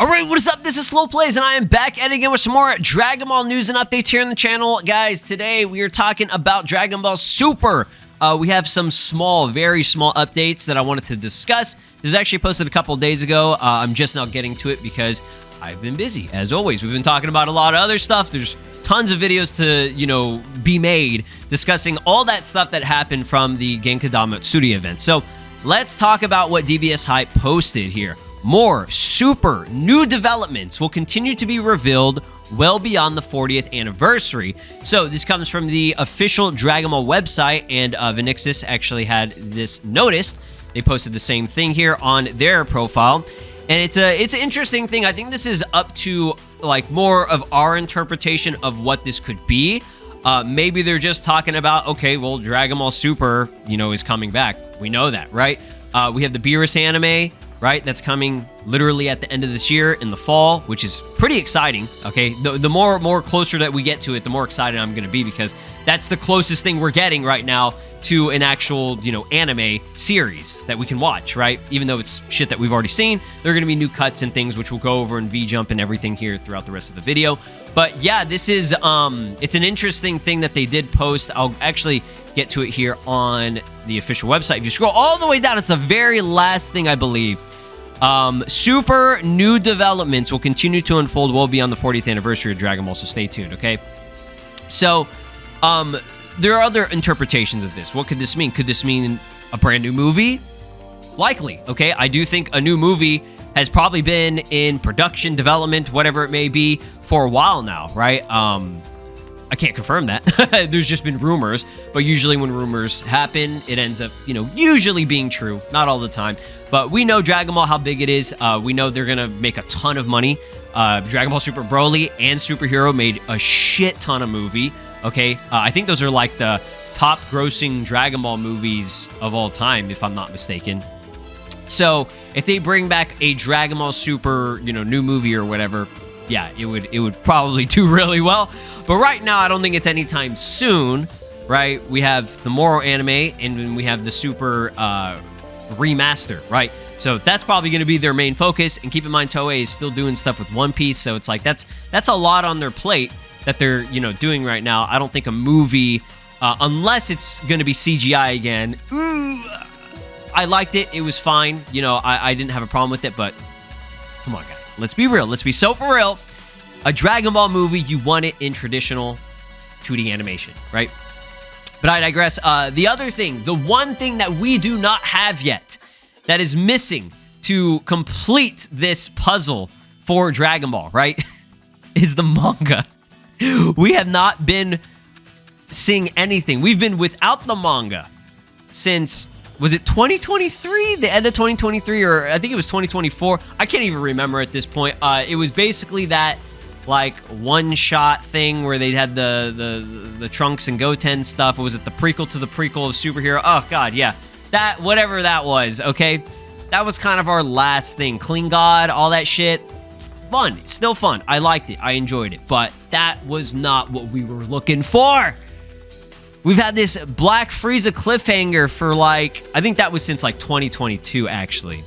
Alright, what is up? This is SLOplays, and I am back at it again with some more Dragon Ball news and updates here on the channel. Guys, today we are talking about Dragon Ball Super. We have some small, very small updates that I wanted to discuss. This was actually posted a couple days ago. I'm just now getting to it because I've been busy. As always, we've been talking about a lot of other stuff. There's tons of videos to, be made discussing all that stuff that happened from the Genkidama Studio event. So let's talk about what DBS Hype posted here. More super new developments will continue to be revealed well beyond the 40th anniversary. So this comes from the official Dragon Ball website, and Venixis actually had this noticed. They posted the same thing here on their profile, and it's an interesting thing. I think this is up to like more of our interpretation of what this could be. Maybe they're just talking about, okay, well, Dragon Ball Super, is coming back. We know that, right? We have the Beerus anime, right? That's coming literally at the end of this year in the fall, which is pretty exciting, okay? The more closer that we get to it, the more excited I'm going to be, because that's the closest thing we're getting right now to an actual, anime series that we can watch, right? Even though it's shit that we've already seen, there are going to be new cuts and things, which we'll go over in V-Jump and everything here throughout the rest of the video. But yeah, this is, it's an interesting thing that they did post. I'll actually get to it here on the official website. If you scroll all the way down, it's the very last thing, I believe. Super new developments will continue to unfold well beyond the 40th anniversary of Dragon Ball, so stay tuned, okay? So, there are other interpretations of this. What could this mean? Could this mean a brand new movie? Likely, okay? I do think a new movie has probably been in production, development, whatever it may be, for a while now, right? I can't confirm that. There's just been rumors, but usually when rumors happen, it ends up, usually being true. Not all the time, but we know Dragon Ball, how big it is. We know they're gonna make a ton of money. Dragon Ball Super Broly and Superhero made a shit ton of movie, okay? I think those are like the top grossing Dragon Ball movies of all time, if I'm not mistaken. So if they bring back a Dragon Ball Super, new movie or whatever, yeah, it would probably do really well. But right now, I don't think it's anytime soon, right? We have the MORO anime, and then we have the Super remaster, right? So that's probably going to be their main focus. And keep in mind, Toei is still doing stuff with One Piece, so it's like that's a lot on their plate that they're doing right now. I don't think a movie, unless it's going to be CGI again. I liked it. It was fine. I didn't have a problem with it, but come on, guys. Let's be real. Let's be so for real. A Dragon Ball movie, you want it in traditional 2D animation, right? But I digress. The other thing, the one thing that we do not have yet that is missing to complete this puzzle for Dragon Ball, right, is the manga. We have not been seeing anything. We've been without the manga since... Was it 2023? The end of 2023, or I think it was 2024. I can't even remember at this point. It was basically that like one-shot thing where they had the Trunks and Goten stuff. Or was it the prequel to the prequel of Superhero? Oh god, yeah. That, whatever that was, okay? That was kind of our last thing. Clean God, all that shit. It's fun. It's still fun. I liked it. I enjoyed it. But that was not what we were looking for. We've had this Black Frieza cliffhanger for like, I think that was since like 2022, actually.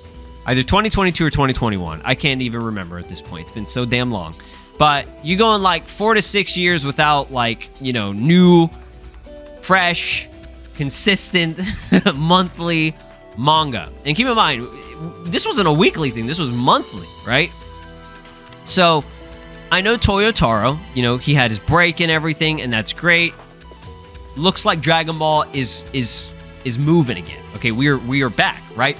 Either 2022 or 2021. I can't even remember at this point. It's been so damn long. But you go in like 4 to 6 years without like, new, fresh, consistent, monthly manga. And keep in mind, this wasn't a weekly thing. This was monthly, right? So, I know Toyotaro, he had his break and everything, and that's great. Looks like Dragon Ball is moving again. Okay, we are back, right?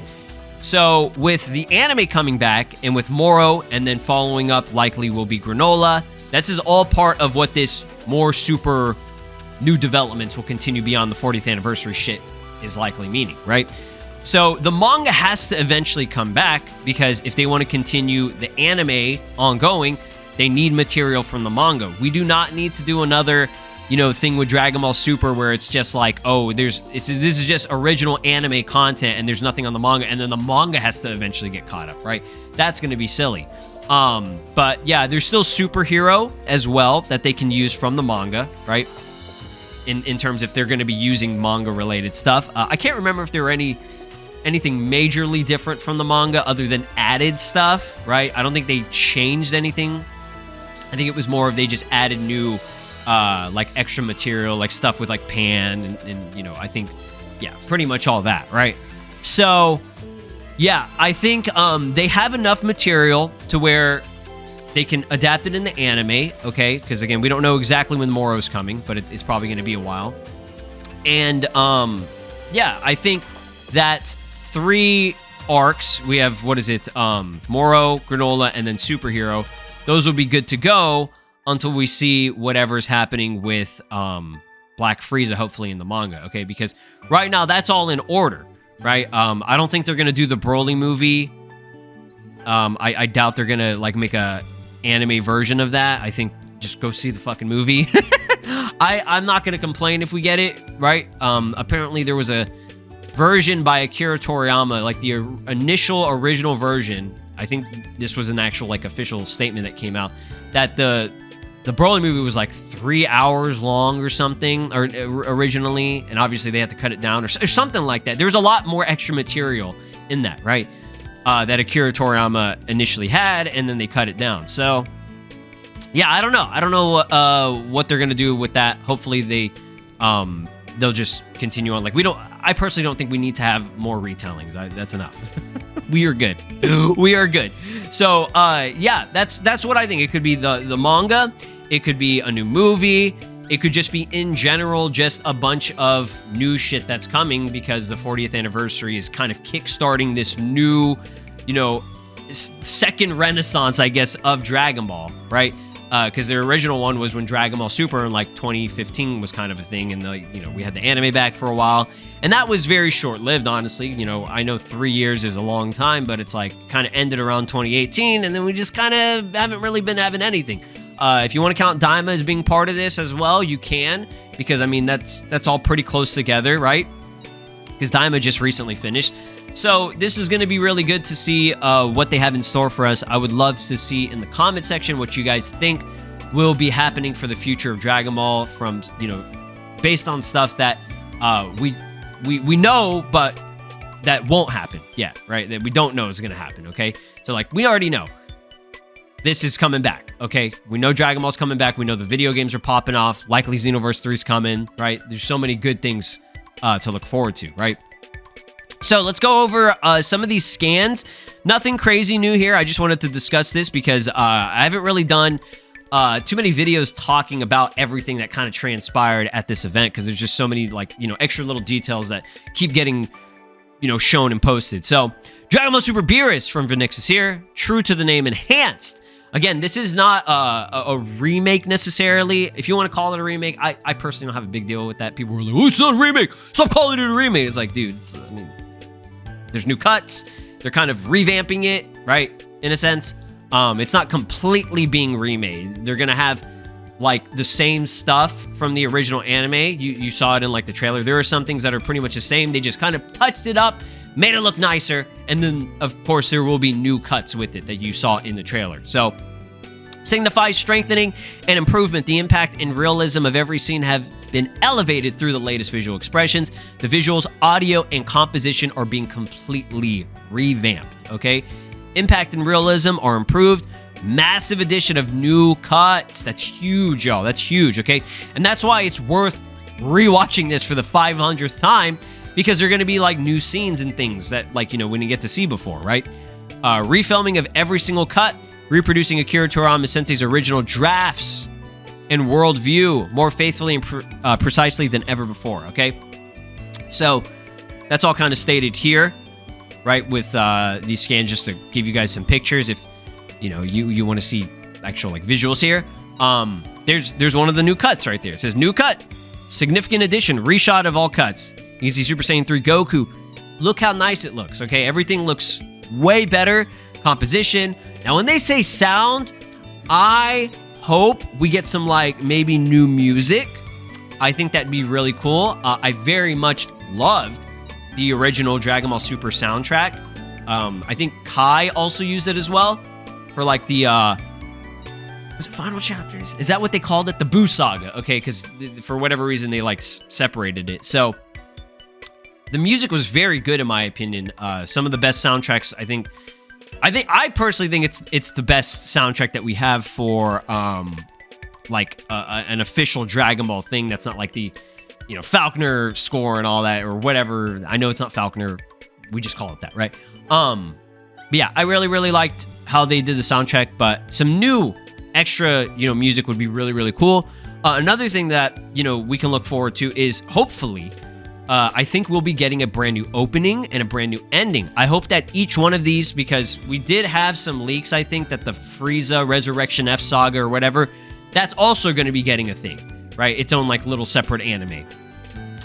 So with the anime coming back, and with MORO, and then following up likely will be Granola. This is all part of what this more super new developments will continue beyond the 40th anniversary shit is likely meaning, right? So the manga has to eventually come back, because if they want to continue the anime ongoing, they need material from the manga. We do not need to do another thing with Dragon Ball Super where it's just like, oh, this is just original anime content and there's nothing on the manga, and then the manga has to eventually get caught up, right? That's going to be silly. But yeah, there's still Superhero as well that they can use from the manga, right? In terms if they're going to be using manga related stuff. I can't remember if there were any anything majorly different from the manga other than added stuff, right? I don't think they changed anything. I think it was more of they just added new, like extra material, like stuff with like Pan and you know, I think, yeah, pretty much all that, right? So, yeah, I think they have enough material to where they can adapt it in the anime, okay? Because again, we don't know exactly when Moro's coming, but it's probably going to be a while. And yeah, I think that 3 arcs, we have, what is it? Moro, Granola, and then Superhero. Those will be good to go until we see whatever's happening with Black Frieza, hopefully in the manga, okay? Because right now, that's all in order, right? I don't think they're going to do the Broly movie. I doubt they're going to, like, make a anime version of that. I think just go see the fucking movie. I'm not going to complain if we get it, right? Apparently, there was a version by Akira Toriyama, like the initial original version. I think this was an actual, like, official statement that came out, that the Broly movie was like 3 hours long or something, or originally, and obviously they had to cut it down or something like that. There was a lot more extra material in that, right? That Akira Toriyama initially had, and then they cut it down. So, yeah, I don't know. I don't know what they're gonna do with that. Hopefully they'll just continue on. Like, I personally don't think we need to have more retellings. That's enough. We are good. We are good. So, yeah, that's what I think. It could be the manga. It could be a new movie. It could just be, in general, just a bunch of new shit that's coming because the 40th anniversary is kind of kickstarting this new, you know, second renaissance, I guess, of Dragon Ball, right? Because their original one was when Dragon Ball Super in like 2015 was kind of a thing, and you know, we had the anime back for a while, and that was very short-lived, honestly. You know, I know 3 years is a long time, but it's like kind of ended around 2018, and then we just kind of haven't really been having anything. If you want to count Daima as being part of this as well, you can, because I mean that's all pretty close together, right? Because Daima just recently finished. So this is going to be really good to see what they have in store for us. I would love to see in the comment section what you guys think will be happening for the future of Dragon Ball, from, you know, based on stuff that we know, but that won't happen yet, right? That we don't know is going to happen, okay? So, like, we already know this is coming back, okay? We know Dragon Ball's coming back. We know the video games are popping off. Likely Xenoverse 3's coming, right? There's so many good things to look forward to, right? So let's go over some of these scans. Nothing crazy new here. I just wanted to discuss this because I haven't really done too many videos talking about everything that kind of transpired at this event, because there's just so many, like, you know, extra little details that keep getting, you know, shown and posted. So Dragon Ball Super Beerus from Vegeta is here. True to the name, enhanced. Again, this is not a remake necessarily. If you want to call it a remake, I personally don't have a big deal with that. People were like, oh, it's not a remake. Stop calling it a remake. It's like, dude, I mean, there's new cuts. They're kind of revamping it, right? In a sense. It's not completely being remade. They're going to have, like, the same stuff from the original anime. You saw it in, like, the trailer. There are some things that are pretty much the same. They just kind of touched it up, made it look nicer, and then, of course, there will be new cuts with it that you saw in the trailer. So, signifies strengthening and improvement. The impact and realism of every scene have been elevated through the latest visual expressions. The visuals, audio, and composition are being completely revamped, okay? Impact and realism are improved. Massive addition of new cuts. That's huge, y'all. That's huge, okay? And that's why it's worth rewatching this for the 500th time, because they're going to be, like, new scenes and things that, like, you know, we didn't get to see before, right? Refilming of every single cut, reproducing Akira Toriyama Sensei's original drafts and worldview more faithfully and precisely than ever before, okay? So that's all kind of stated here, right, with these scans, just to give you guys some pictures if, you know, you want to see actual, like, visuals here. There's one of the new cuts right there. It says, new cut, significant addition, reshot of all cuts. You can see Super Saiyan 3 Goku. Look how nice it looks, okay? Everything looks way better. Composition. Now, when they say sound, I hope we get some, like, maybe new music. I think that'd be really cool. I very much loved the original Dragon Ball Super soundtrack. I think Kai also used it as well for, like, the was it Final Chapters? Is that what they called it? The Buu Saga. Okay, because for whatever reason they, like, separated it. So The music was very good in my opinion. Some of the best soundtracks, I personally think it's the best soundtrack that we have for like an official Dragon Ball thing that's not like the, you know, Falconer score and all that or whatever. I know it's not Falconer. We just call it that, right? But yeah, I really liked how they did the soundtrack, but some new extra, you know, music would be really cool. Another thing that, you know, we can look forward to is hopefully, I think we'll be getting a brand new opening and a brand new ending. I hope that each one of these, because we did have some leaks, I think, that the Frieza Resurrection F Saga or whatever, that's also going to be getting a thing, right? Its own, like, little separate anime.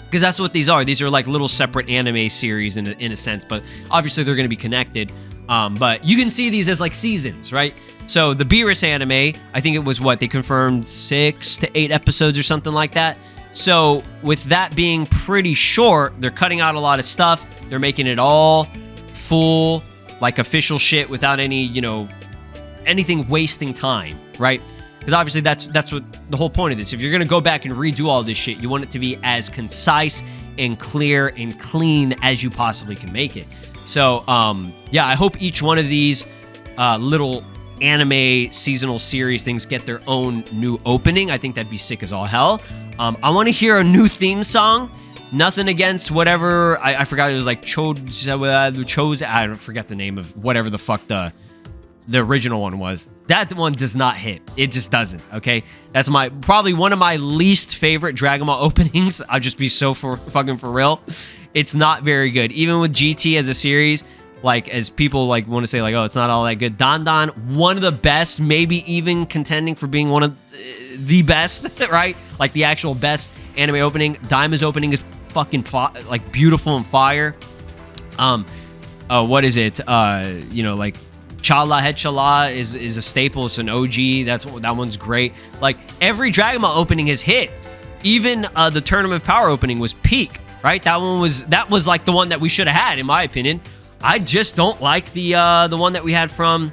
Because that's what these are. These are, like, little separate anime series in a sense, but obviously they're going to be connected. But you can see these as, like, seasons, right? So the Beerus anime, I think it was, what, they confirmed 6 to 8 episodes or something like that. So with that being pretty short, they're cutting out a lot of stuff. They're making it all full, like official shit without any, you know, anything wasting time, right? Because obviously that's what the whole point of this. If you're going to go back and redo all this shit, you want it to be as concise and clear and clean as you possibly can make it. So, yeah, I hope each one of these little anime seasonal series things get their own new opening. I think that'd be sick as all hell. I want to hear a new theme song. Nothing against whatever. I forgot, it was like Chose. I don't forget the name of whatever the fuck the original one was. That one does not hit. It just doesn't. Okay, that's probably one of my least favorite Dragon Ball openings. I'll just be so fucking for real. It's not very good. Even with GT as a series, like, as people like want to say, like, oh, it's not all that good. Dan Dan, one of the best, maybe even contending for being one of the best, right? Like the actual best anime opening. Daima's opening is fucking like beautiful and fire. What is it? You know, like Chala Het Chala is a staple. It's an OG. That one's great. Like every Dragon Ball opening has hit. Even the Tournament of Power opening was peak, right? That was like the one that we should have had, in my opinion. I just don't like the one that we had from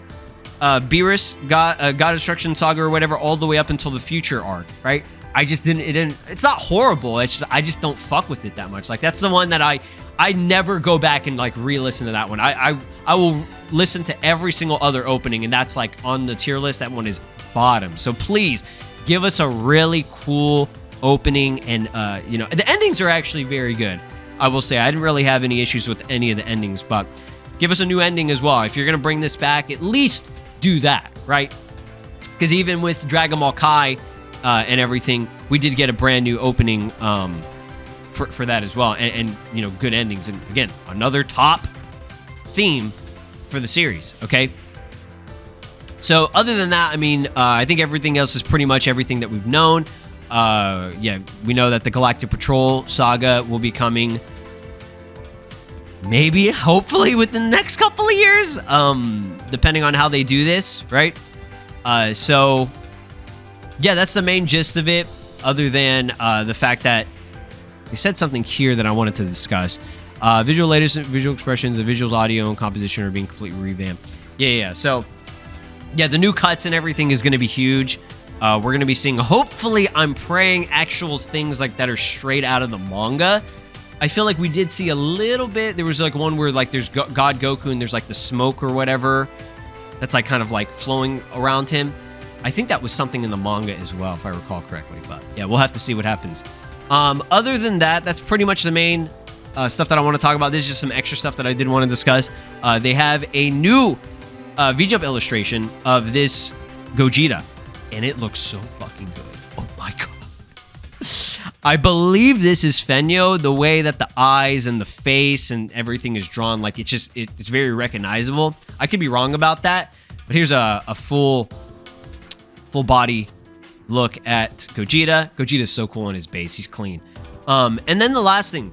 Beerus, God Destruction Saga or whatever, all the way up until the Future arc, right? I just didn't. It's not horrible. It's just I just don't fuck with it that much. Like that's the one that I never go back and like re-listen to that one. I will listen to every single other opening, and that's like on the tier list. That one is bottom. So please give us a really cool opening, and you know, the endings are actually very good. I will say I didn't really have any issues with any of the endings, but give us a new ending as well. If you're going to bring this back, at least do that, right? Because even with Dragon Ball Kai and everything, we did get a brand new opening for that as well. And, you know, good endings. And again, another top theme for the series, okay? So other than that, I mean, I think everything else is pretty much everything that we've known. Yeah, we know that the Galactic Patrol saga will be coming maybe, hopefully, within the next couple of years, depending on how they do this, right? So, yeah, that's the main gist of it, other than the fact that they said something here that I wanted to discuss. Visual expressions, the visuals, audio, and composition are being completely revamped. Yeah. So, yeah, the new cuts and everything is going to be huge. We're going to be seeing, hopefully, I'm praying, actual things like that are straight out of the manga. I feel like we did see a little bit. There was like one where like there's God Goku and there's like the smoke or whatever that's like kind of like flowing around him. I think that was something in the manga as well, if I recall correctly. But yeah, we'll have to see what happens. Other than that, that's pretty much the main stuff that I want to talk about. This is just some extra stuff that I did want to discuss. They have a new V-Jump illustration of this Gogeta. And it looks so fucking good. Oh my god. I believe this is Fenyo. The way that the eyes and the face and everything is drawn, like it's very recognizable. I could be wrong about that, but here's a full body look at Gogeta. Gogeta's so cool on his base. He's clean. And then the last thing.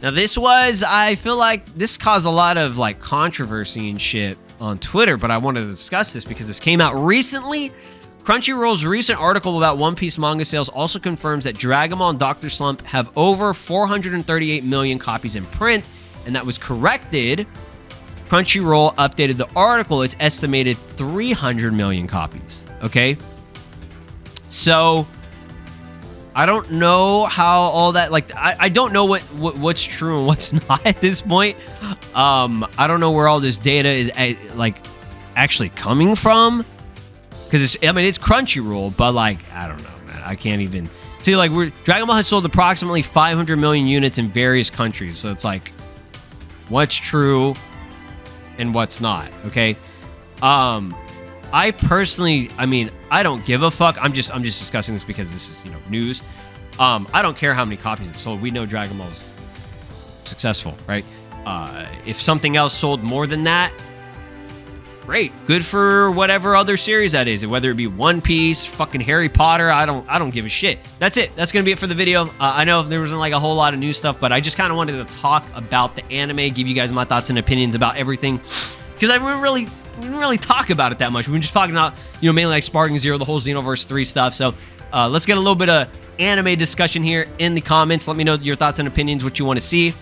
Now I feel like this caused a lot of like controversy and shit on Twitter, but I wanted to discuss this because this came out recently. Crunchyroll's recent article about One Piece manga sales also confirms that Dragon Ball and Dr. Slump have over 438 million copies in print, and that was corrected. Crunchyroll updated the article. It's estimated 300 million copies, okay? So, I don't know how all that, like, I don't know what's true and what's not at this point. I don't know where all this data is, like, actually coming from. Because I mean, it's Crunchyroll, but, like, I don't know, man. I can't even... See, like, Dragon Ball has sold approximately 500 million units in various countries. So it's like, what's true and what's not, okay? I personally, I mean, I don't give a fuck. I'm just discussing this because this is, you know, news. I don't care how many copies it sold. We know Dragon Ball's successful, right? If something else sold more than that, great. Good for whatever other series that is, whether it be One Piece, fucking Harry Potter. I don't give a shit. That's it. That's gonna be it for the video. I know there wasn't like a whole lot of new stuff, but I just kind of wanted to talk about the anime, give you guys my thoughts and opinions about everything, because we didn't really talk about it that much. We've been just talking about, you know, mainly like Sparking Zero, the whole Xenoverse 3 stuff. So let's get a little bit of anime discussion here in the comments. Let me know your thoughts and opinions, what you want to see,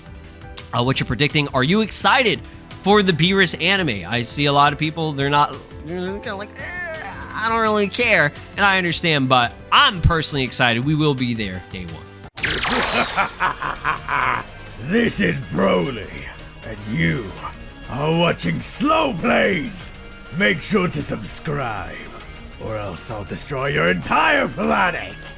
what you're predicting. Are you excited for the Beerus anime? I see a lot of people, they're kind of like, I don't really care. And I understand, but I'm personally excited. We will be there day one. This is Broly, and you are watching SLOplays. Make sure to subscribe, or else I'll destroy your entire planet.